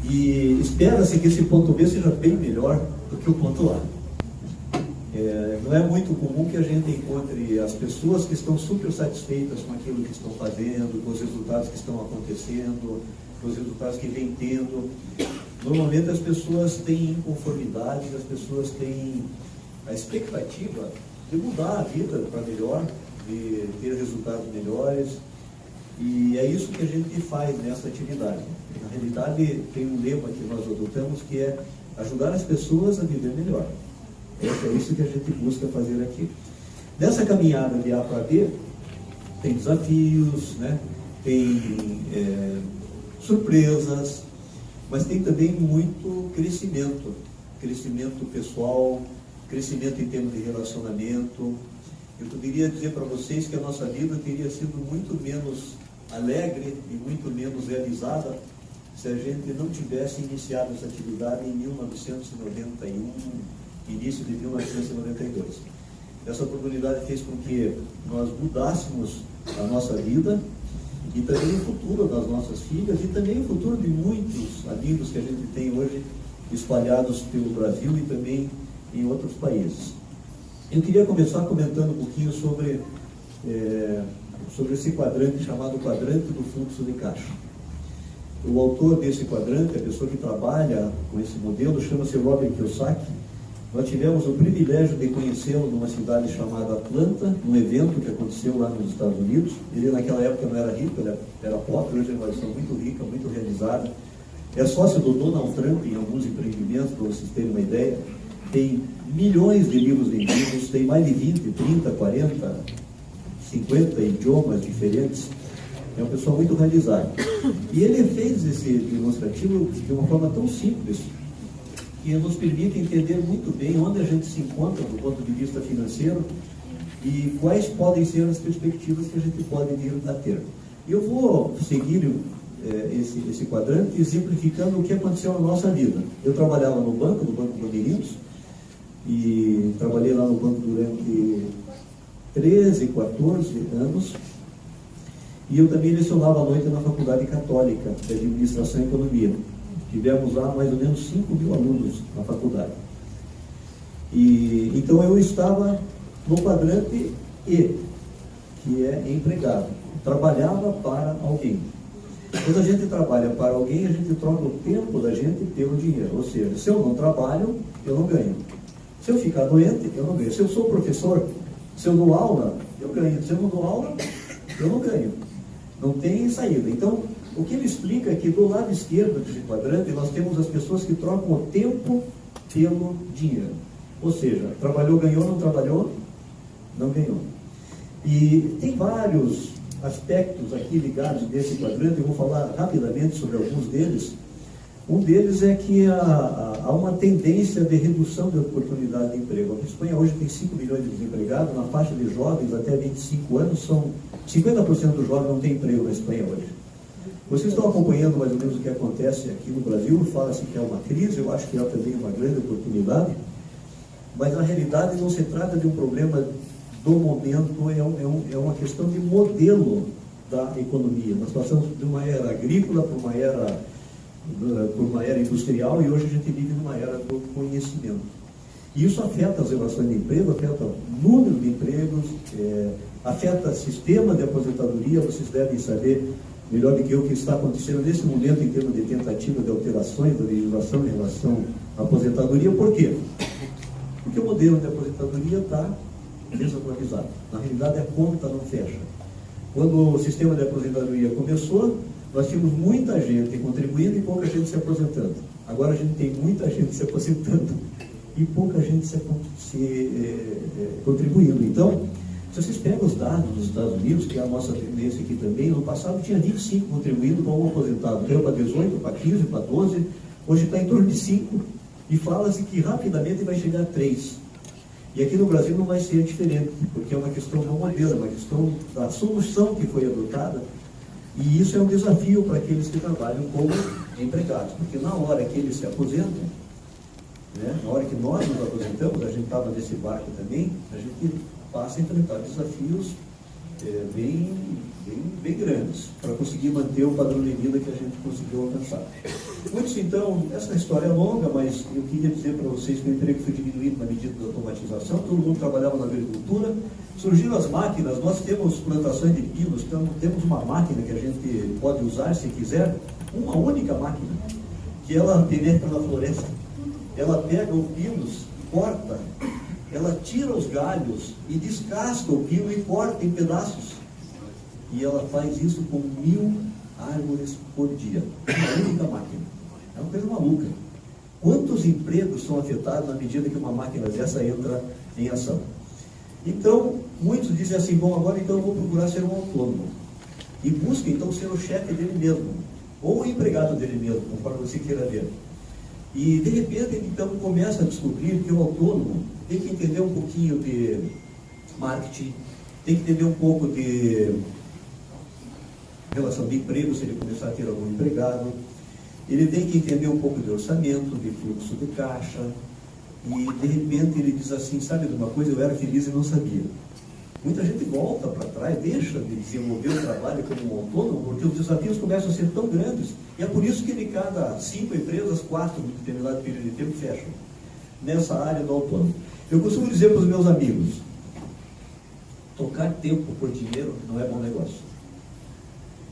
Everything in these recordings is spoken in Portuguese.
E espera-se que esse ponto B seja bem melhor do que o ponto A. Não é muito comum que a gente encontre as pessoas que estão super satisfeitas com aquilo que estão fazendo, com os resultados que estão acontecendo, com os resultados que vêm tendo. Normalmente as pessoas têm inconformidade, as pessoas têm a expectativa de mudar a vida para melhor, de ter resultados melhores. E é isso que a gente faz nessa atividade. Na realidade, tem um lema que nós adotamos que é ajudar as pessoas a viver melhor. É isso que a gente busca fazer aqui. Nessa caminhada de A para B, tem desafios, né? Tem surpresas, mas tem também muito crescimento. Crescimento pessoal, crescimento em termos de relacionamento. Eu poderia dizer para vocês que a nossa vida teria sido muito menos alegre e muito menos realizada se a gente não tivesse iniciado essa atividade em 1991, início de 1992. Essa oportunidade fez com que nós mudássemos a nossa vida e também o futuro das nossas filhas e também o futuro de muitos amigos que a gente tem hoje espalhados pelo Brasil e também em outros países. Eu queria começar comentando um pouquinho sobre esse quadrante chamado quadrante do fluxo de caixa. O autor desse quadrante, a pessoa que trabalha com esse modelo, chama-se Robert Kiyosaki. Nós tivemos o privilégio de conhecê-lo numa cidade chamada Atlanta, num evento que aconteceu lá nos Estados Unidos. Ele naquela época não era rico, ele era pobre, hoje é uma pessoa muito rica, muito realizada. É sócio do Donald Trump em alguns empreendimentos, para vocês terem uma ideia. Tem milhões de livros vendidos, tem mais de 20, 30, 40, 50 idiomas diferentes. É uma pessoa muito realizada. E ele fez esse demonstrativo de uma forma tão simples que nos permite entender muito bem onde a gente se encontra do ponto de vista financeiro e quais podem ser as perspectivas que a gente pode vir a ter. Eu vou seguir esse quadrante exemplificando o que aconteceu na nossa vida. Eu trabalhava no Banco Bandeirinhos, e trabalhei lá no banco durante 13, 14 anos, e eu também lecionava à noite na Faculdade Católica de Administração e Economia. Tivemos lá mais ou menos 5.000 alunos na faculdade. E então eu estava no quadrante E, que é empregado. Trabalhava para alguém. Quando a gente trabalha para alguém, a gente troca o tempo da gente pelo dinheiro. Ou seja, se eu não trabalho, eu não ganho. Se eu ficar doente, eu não ganho. Se eu sou professor, se eu dou aula, eu ganho. Se eu não dou aula, eu não ganho. Não tem saída. Então, o que ele explica é que do lado esquerdo desse quadrante, nós temos as pessoas que trocam o tempo pelo dinheiro. Ou seja, trabalhou, ganhou, não trabalhou, não ganhou. E tem vários aspectos aqui ligados desse quadrante, eu vou falar rapidamente sobre alguns deles. Um deles é que há uma tendência de redução de oportunidade de emprego. A Espanha hoje tem 5 milhões de desempregados, na faixa de jovens até 25 anos, 50% dos jovens não têm emprego na Espanha hoje. Vocês estão acompanhando mais ou menos o que acontece aqui no Brasil, fala-se que é uma crise, eu acho que é também uma grande oportunidade, mas na realidade não se trata de um problema do momento, é uma questão de modelo da economia. Nós passamos de uma era agrícola para uma era industrial e hoje a gente vive numa era do conhecimento. E isso afeta as relações de emprego, afeta o número de empregos, afeta o sistema de aposentadoria. Vocês devem saber melhor do que eu o que está acontecendo nesse momento em termos de tentativa de alterações da legislação em relação à aposentadoria. Por quê? Porque o modelo de aposentadoria está desatualizado. Na realidade, a conta não fecha. Quando o sistema de aposentadoria começou, nós tínhamos muita gente contribuindo e pouca gente se aposentando. Agora a gente tem muita gente se aposentando e pouca gente se contribuindo. Então, se vocês pegam os dados dos Estados Unidos, que é a nossa tendência aqui também, no passado tinha 25 contribuindo para um aposentado, caiu para 18, para 15, para 12, hoje está em torno de 5, e fala-se que rapidamente vai chegar a 3. E aqui no Brasil não vai ser diferente, porque é uma questão do modelo, é uma questão da solução que foi adotada, e isso é um desafio para aqueles que trabalham como empregados, porque na hora que eles se aposentam, né, na hora que nós nos aposentamos, a gente estava nesse barco também, a gente passa a enfrentar desafios bem grandes para conseguir manter o padrão de vida que a gente conseguiu alcançar. Muitos, então, essa história é longa, mas eu queria dizer para vocês que o emprego foi diminuído na medida da automatização, todo mundo trabalhava na agricultura, surgiram as máquinas, nós temos plantações de pinos, então temos uma máquina que a gente pode usar se quiser, uma única máquina, que ela penetra na floresta, ela pega o pinos, corta, ela tira os galhos e descasca o pino e corta em pedaços. E ela faz isso com 1000 árvores por dia. Uma única máquina. É uma coisa maluca. Quantos empregos são afetados na medida que uma máquina dessa entra em ação? Então, muitos dizem assim, bom, agora então eu vou procurar ser um autônomo. E busca então ser o chefe dele mesmo, ou o empregado dele mesmo, conforme você queira ver. E de repente ele então começa a descobrir que o autônomo tem que entender um pouquinho de marketing, tem que entender um pouco de relação de emprego, se ele começar a ter algum empregado, ele tem que entender um pouco de orçamento, de fluxo de caixa, e de repente ele diz assim, sabe de uma coisa, eu era feliz e não sabia. Muita gente volta para trás, deixa de desenvolver o trabalho como um autônomo, porque os desafios começam a ser tão grandes, e é por isso que de cada 5 empresas, 4, em determinado período de tempo, fecham nessa área do autônomo. Eu costumo dizer para os meus amigos, trocar tempo por dinheiro não é bom negócio.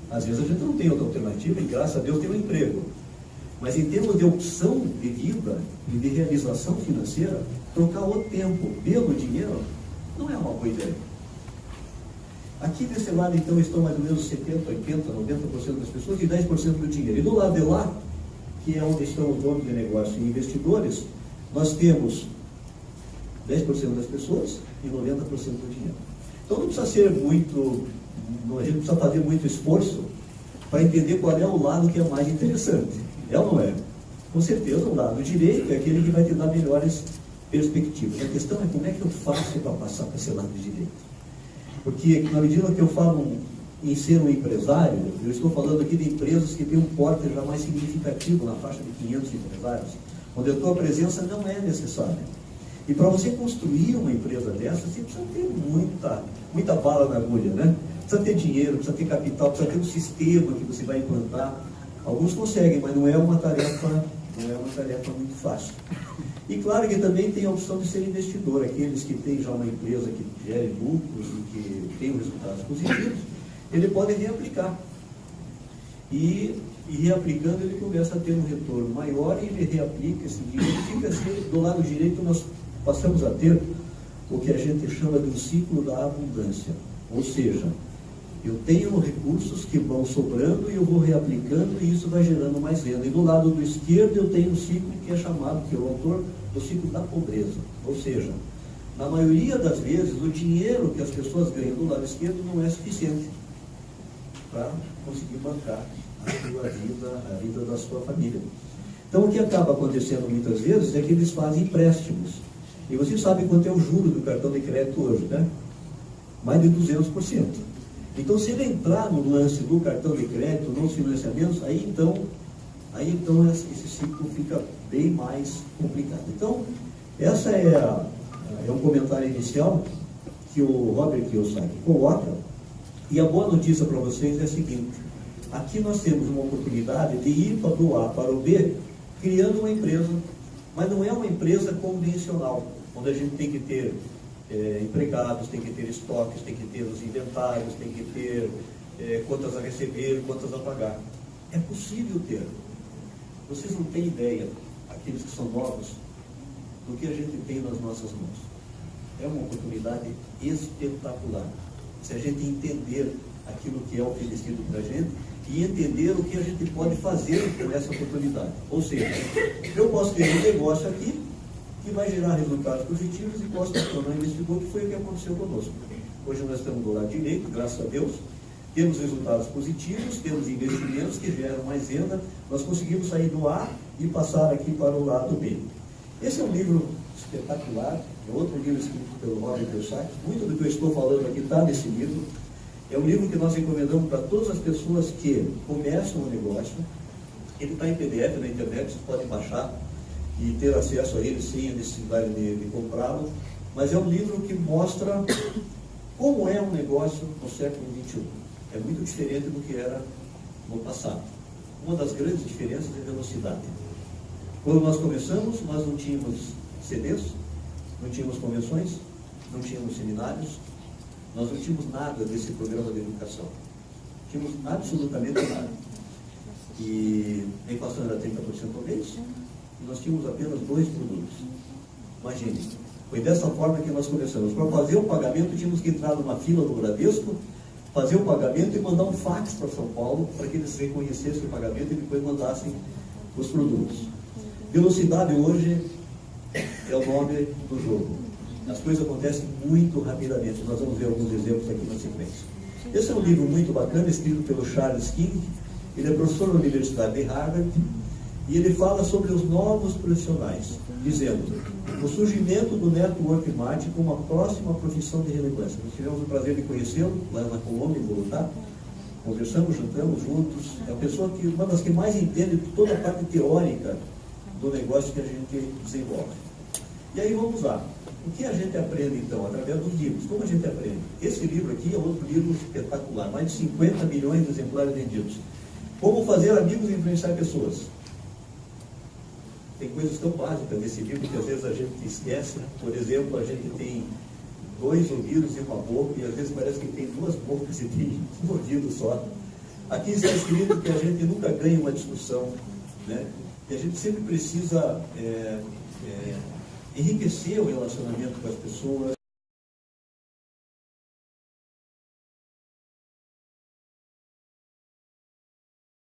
Às vezes a gente não tem outra alternativa e graças a Deus tem um emprego. Mas em termos de opção de vida e de realização financeira, trocar o tempo pelo dinheiro não é uma boa ideia. Aqui desse lado então estão mais ou menos 70, 80, 90% das pessoas e 10% do dinheiro. E do lado de lá, que é onde estão os donos de negócio e investidores, nós temos 10% das pessoas e 90% do dinheiro. Então não precisa ser muito, a gente precisa fazer muito esforço para entender qual é o lado que é mais interessante. É ou não é? Com certeza o lado direito é aquele que vai te dar melhores perspectivas. A questão é como é que eu faço para passar para esse lado direito. Porque na medida que eu falo em ser um empresário, eu estou falando aqui de empresas que têm um porte já mais significativo, na faixa de 500 empresários, onde a tua presença não é necessária. E para você construir uma empresa dessa, você precisa ter muita bala na agulha, né? Precisa ter dinheiro, precisa ter capital, precisa ter um sistema que você vai implantar. Alguns conseguem, mas não é uma tarefa muito fácil. E claro que também tem a opção de ser investidor, aqueles que têm já uma empresa que gere lucros e que tem resultados positivos, ele pode reaplicar. E reaplicando ele começa a ter um retorno maior e ele reaplica esse dinheiro e fica assim, do lado direito nós passamos a ter o que a gente chama de um ciclo da abundância. Ou seja, eu tenho recursos que vão sobrando e eu vou reaplicando e isso vai gerando mais renda. E do lado do esquerdo eu tenho um ciclo que é chamado, que é o autor, do ciclo da pobreza. Ou seja, na maioria das vezes o dinheiro que as pessoas ganham do lado esquerdo não é suficiente para conseguir bancar a vida da sua família. Então o que acaba acontecendo muitas vezes é que eles fazem empréstimos. E você sabe quanto é o juro do cartão de crédito hoje, né? Mais de 200%. Então, se ele entrar no lance do cartão de crédito, nos financiamentos, aí então esse ciclo fica bem mais complicado. Então, essa é um comentário inicial que o Robert Kiyosaki coloca. E a boa notícia para vocês é a seguinte: aqui nós temos uma oportunidade de ir do A para o B, criando uma empresa, mas não é uma empresa convencional, onde a gente tem que ter empregados, tem que ter estoques, tem que ter os inventários, tem que ter contas a receber, contas a pagar. É possível ter. Vocês não têm ideia, aqueles que são novos, do que a gente tem nas nossas mãos. É uma oportunidade espetacular. Se a gente entender aquilo que é oferecido para a gente e entender o que a gente pode fazer com essa oportunidade. Ou seja, eu posso ter um negócio aqui que vai gerar resultados positivos e posso tornar investidor, que foi o que aconteceu conosco. Hoje nós estamos do lado direito, graças a Deus, temos resultados positivos, temos investimentos que geram mais renda, nós conseguimos sair do A e passar aqui para o lado B. Esse é um livro espetacular, é outro livro escrito pelo Robert Kiyosaki. Muito do que eu estou falando aqui está nesse livro. É um livro que nós recomendamos para todas as pessoas que começam um negócio. Ele está em PDF na internet, vocês podem baixar e ter acesso a ele sem a necessidade de comprá-lo. Mas é um livro que mostra Como é um negócio no século XXI? É muito diferente do que era no passado. Uma das grandes diferenças é a velocidade. Quando nós começamos, nós não tínhamos CDs, não tínhamos convenções, não tínhamos seminários, nós não tínhamos nada desse programa de educação. Tínhamos absolutamente nada. E a inflação era 30% ao mês, e nós tínhamos apenas 2 produtos. Imagine, foi dessa forma que nós começamos. Para fazer o pagamento, tínhamos que entrar numa fila do Bradesco, fazer o pagamento e mandar um fax para São Paulo, para que eles reconhecessem o pagamento e depois mandassem os produtos. Velocidade hoje é o nome do jogo. As coisas acontecem muito rapidamente. Nós vamos ver alguns exemplos aqui na sequência. Esse é um livro muito bacana, escrito pelo Charles King. Ele é professor da Universidade de Harvard e ele fala sobre os novos profissionais, dizendo: o surgimento do network marketing como a próxima profissão de relevância. Nós tivemos o prazer de conhecê-lo lá na Colômbia, em Bogotá. Conversamos, jantamos juntos. É uma das que mais entende de toda a parte teórica do negócio que a gente desenvolve. E aí vamos lá. O que a gente aprende então? Através dos livros. Como a gente aprende? Esse livro aqui é outro livro espetacular. Mais de 50 milhões de exemplares vendidos. Como fazer amigos e influenciar pessoas. Tem coisas tão básicas nesse livro que às vezes a gente esquece. Por exemplo, a gente tem 2 ouvidos e uma boca, e às vezes parece que tem 2 bocas e tem um ouvido só. Aqui está escrito que a gente nunca ganha uma discussão, né? E a gente sempre precisa enriquecer o relacionamento com as pessoas,